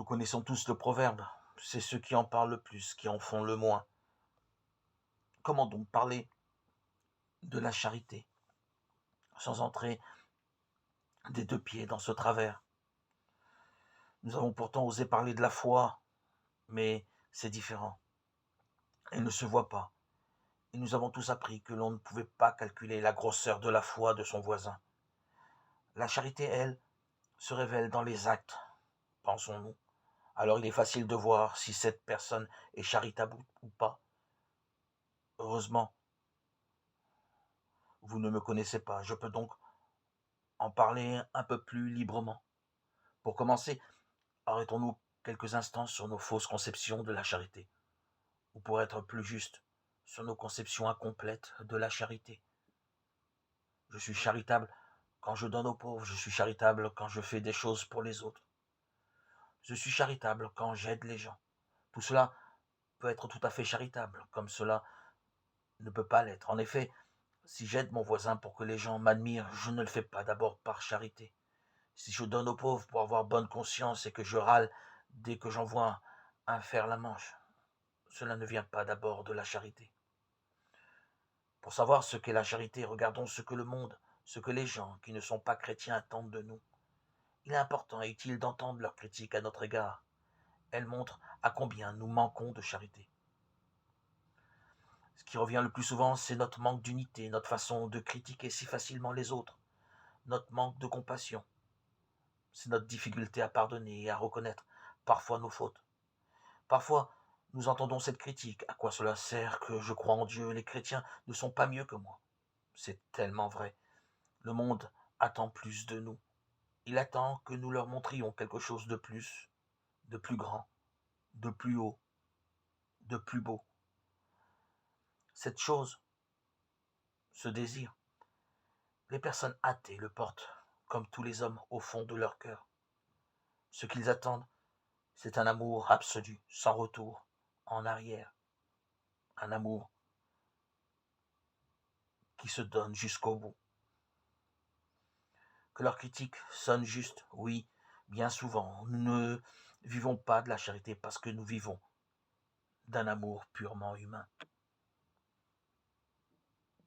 Nous connaissons tous le proverbe, c'est ceux qui en parlent le plus, qui en font le moins. Comment donc parler de la charité sans entrer des deux pieds dans ce travers? Nous avons pourtant osé parler de la foi, mais c'est différent. Elle ne se voit pas. Et nous avons tous appris que l'on ne pouvait pas calculer la grosseur de la foi de son voisin. La charité, elle, se révèle dans les actes, pensons-nous. Alors il est facile de voir si cette personne est charitable ou pas. Heureusement, vous ne me connaissez pas, je peux donc en parler un peu plus librement. Pour commencer, arrêtons-nous quelques instants sur nos fausses conceptions de la charité, ou pour être plus juste, sur nos conceptions incomplètes de la charité. Je suis charitable quand je donne aux pauvres, je suis charitable quand je fais des choses pour les autres. Je suis charitable quand j'aide les gens. Tout cela peut être tout à fait charitable, comme cela ne peut pas l'être. En effet, si j'aide mon voisin pour que les gens m'admirent, je ne le fais pas d'abord par charité. Si je donne aux pauvres pour avoir bonne conscience et que je râle dès que j'en vois un faire la manche, cela ne vient pas d'abord de la charité. Pour savoir ce qu'est la charité, regardons ce que le monde, ce que les gens qui ne sont pas chrétiens attendent de nous. Il est important et utile d'entendre leurs critiques à notre égard. Elles montrent à combien nous manquons de charité. Ce qui revient le plus souvent, c'est notre manque d'unité, notre façon de critiquer si facilement les autres, notre manque de compassion. C'est notre difficulté à pardonner et à reconnaître parfois nos fautes. Parfois, nous entendons cette critique. À quoi cela sert que je crois en Dieu? Les chrétiens ne sont pas mieux que moi. C'est tellement vrai. Le monde attend plus de nous. Il attend que nous leur montrions quelque chose de plus grand, de plus haut, de plus beau. Cette chose, ce désir, les personnes athées le portent, comme tous les hommes, au fond de leur cœur. Ce qu'ils attendent, c'est un amour absolu, sans retour, en arrière. Un amour qui se donne jusqu'au bout. Que leurs critiques sonnent justes, oui, bien souvent. Nous ne vivons pas de la charité parce que nous vivons d'un amour purement humain.